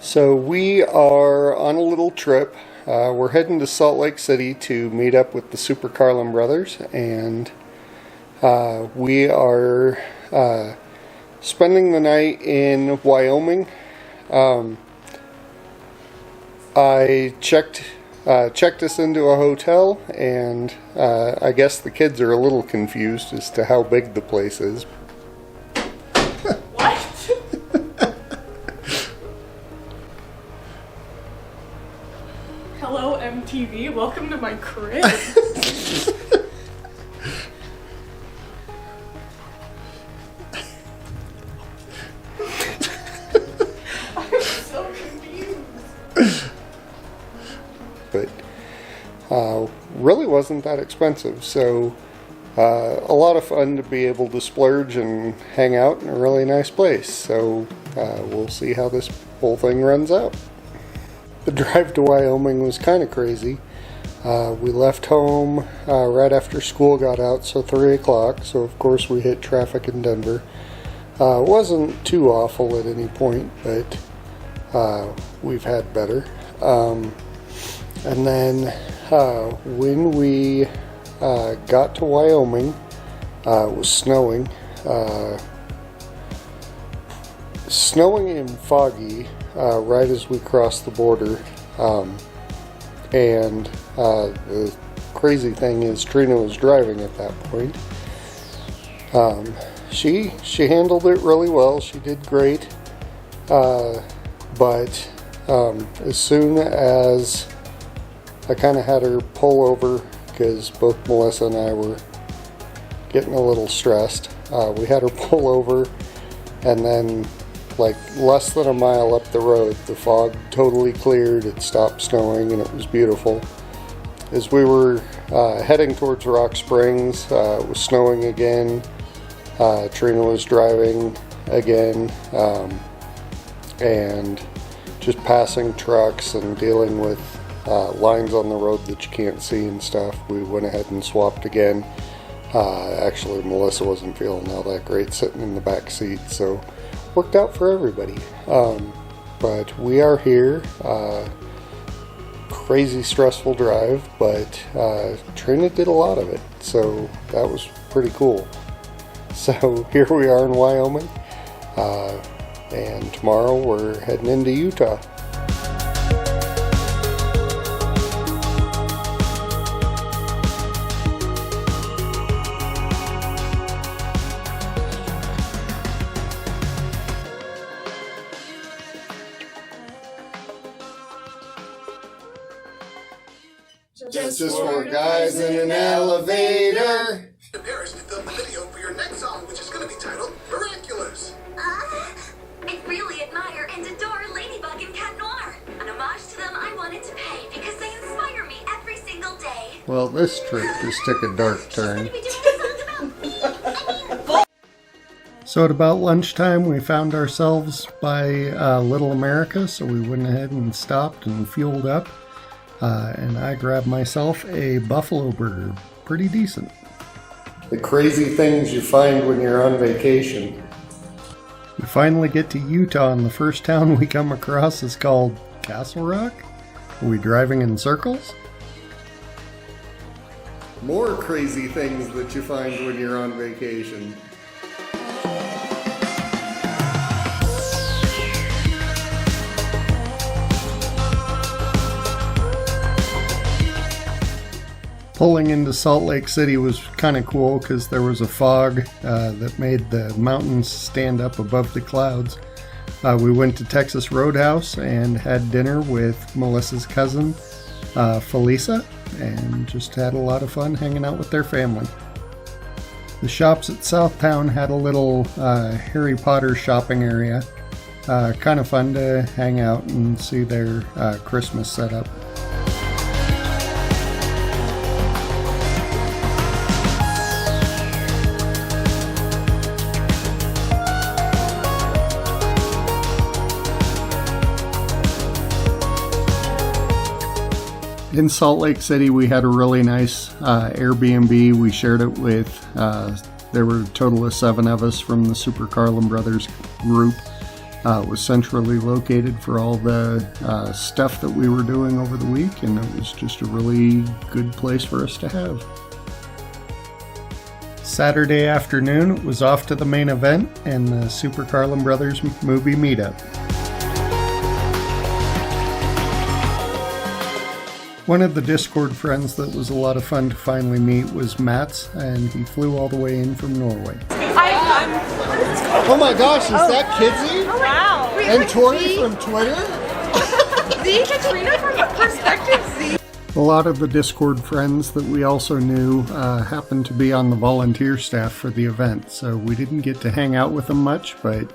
So we are on a little trip. We're heading to Salt Lake City to meet up with the Super Carlin brothers, and we are spending the night in Wyoming. I checked us into a hotel, and I guess the kids are a little confused as to how big the place is. What? Hello, MTV. Welcome to my crib. I'm so confused. But really wasn't that expensive, so a lot of fun to be able to splurge and hang out in a really nice place. So we'll see how this whole thing runs out. The drive to Wyoming was kind of crazy. We left home right after school got out, so 3 o'clock, so of course we hit traffic in Denver. It wasn't too awful at any point, but we've had better. And then when we got to Wyoming, it was snowing. Snowing and foggy right as we crossed the border. And the crazy thing is Trina was driving at that point. She handled it really well. She did great. But as soon as I kind of had her pull over, because both Melissa and I were getting a little stressed. We had her pull over, and then like less than a mile up the road, the fog totally cleared, it stopped snowing, and it was beautiful. As we were heading towards Rock Springs, it was snowing again. Trina was driving again, and just passing trucks and dealing with lines on the road that you can't see and stuff. We went ahead and swapped again. Actually, Melissa wasn't feeling all that great sitting in the back seat, so worked out for everybody. But we are here. Crazy stressful drive, but Trina did a lot of it, so that was pretty cool. So here we are in Wyoming, and tomorrow we're heading into Utah. Just for guys in an elevator. There's the video for your next song, which is going to be titled Miraculous. I really admire and adore Ladybug and Cat Noir. An homage to them I wanted to pay because they inspire me every single day. Well, this trip just took a dark turn. So at about lunchtime, we found ourselves by Little America, so we went ahead and stopped and fueled up. And I grabbed myself a buffalo burger. Pretty decent. The crazy things you find when you're on vacation. We finally get to Utah, and the first town we come across is called Castle Rock. Are we driving in circles? More crazy things that you find when you're on vacation. Pulling into Salt Lake City was kind of cool because there was a fog that made the mountains stand up above the clouds. We went to Texas Roadhouse and had dinner with Melissa's cousin, Felisa, and just had a lot of fun hanging out with their family. The shops at Southtown had a little Harry Potter shopping area. Kind of fun to hang out and see their Christmas setup. In Salt Lake City, we had a really nice Airbnb. We shared it with, there were a total of 7 of us from the Super Carlin Brothers group. It was centrally located for all the stuff that we were doing over the week, and it was just a really good place for us to have. Saturday afternoon, it was off to the main event and the Super Carlin Brothers movie Meetup. One of the Discord friends that was a lot of fun to finally meet was Mats, and he flew all the way in from Norway. Oh my gosh, is that Kidsy? Wow. Wait, And Tori from Twitter? Z, Katrina from Perspective Z. A lot of the Discord friends that we also knew happened to be on the volunteer staff for the event, so we didn't get to hang out with them much, but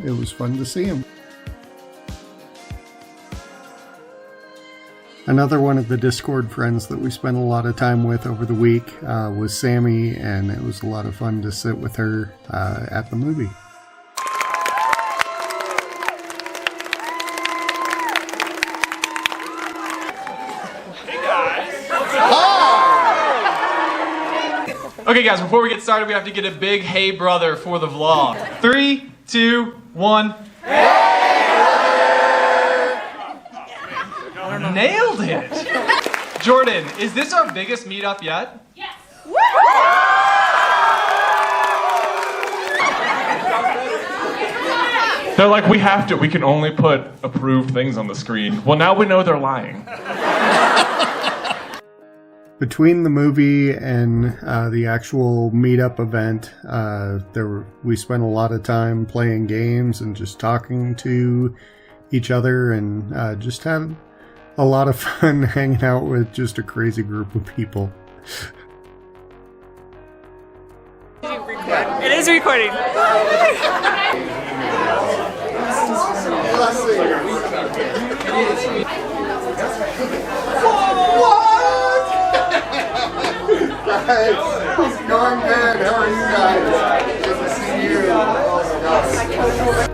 it was fun to see them. Another one of the Discord friends that we spent a lot of time with over the week was Sammy, and it was a lot of fun to sit with her at the movie. Okay guys, before we get started, we have to get a big hey brother for the vlog. 3, 2, 1. Nailed it! Jordan, is this our biggest meetup yet? Yes. They're like, we have to. We can only put approved things on the screen. Well, now we know they're lying. Between the movie and the actual meetup event, we spent a lot of time playing games and just talking to each other, and just had a lot of fun hanging out with just a crazy group of people. It is recording. Guys, it's going good. How are you guys? Good to see you. Oh my gosh.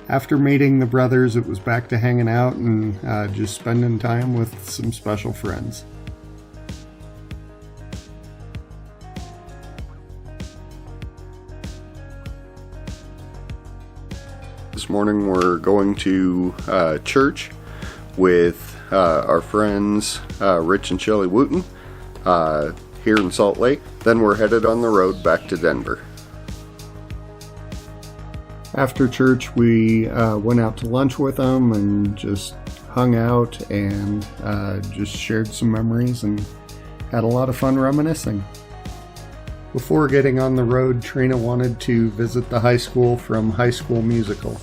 After meeting the brothers, it was back to hanging out and just spending time with some special friends. This morning we're going to church with our friends Rich and Shelley Wooten here in Salt Lake. Then we're headed on the road back to Denver. After church, we went out to lunch with them and just hung out and just shared some memories and had a lot of fun reminiscing. Before getting on the road, Trina wanted to visit the high school from High School Musical.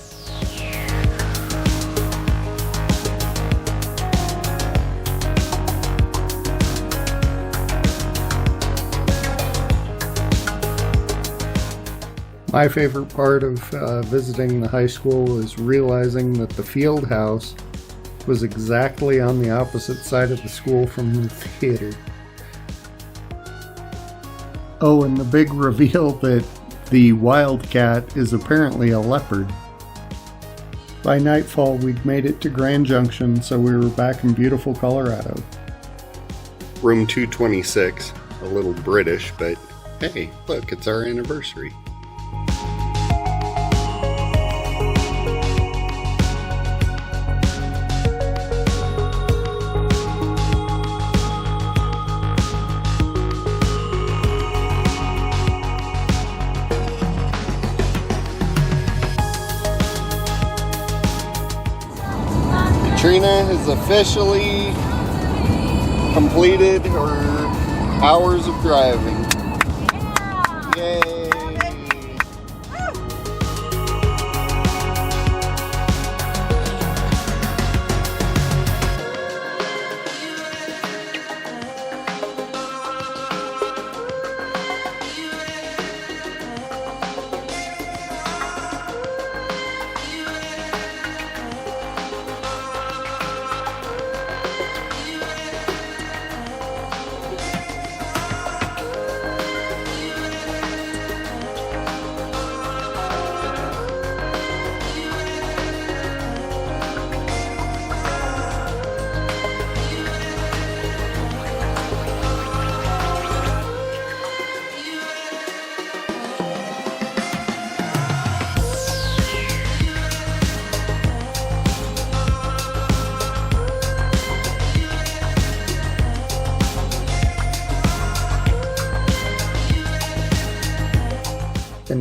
My favorite part of visiting the high school is realizing that the field house was exactly on the opposite side of the school from the theater. Oh, and the big reveal that the wildcat is apparently a leopard. By nightfall, we'd made it to Grand Junction, so we were back in beautiful Colorado. Room 226, a little British, but hey, look, it's our anniversary. Trina has officially completed her hours of driving. Yay!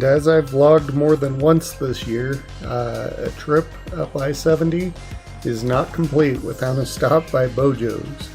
And as I've vlogged more than once this year, a trip up I-70 is not complete without a stop by Bojo's.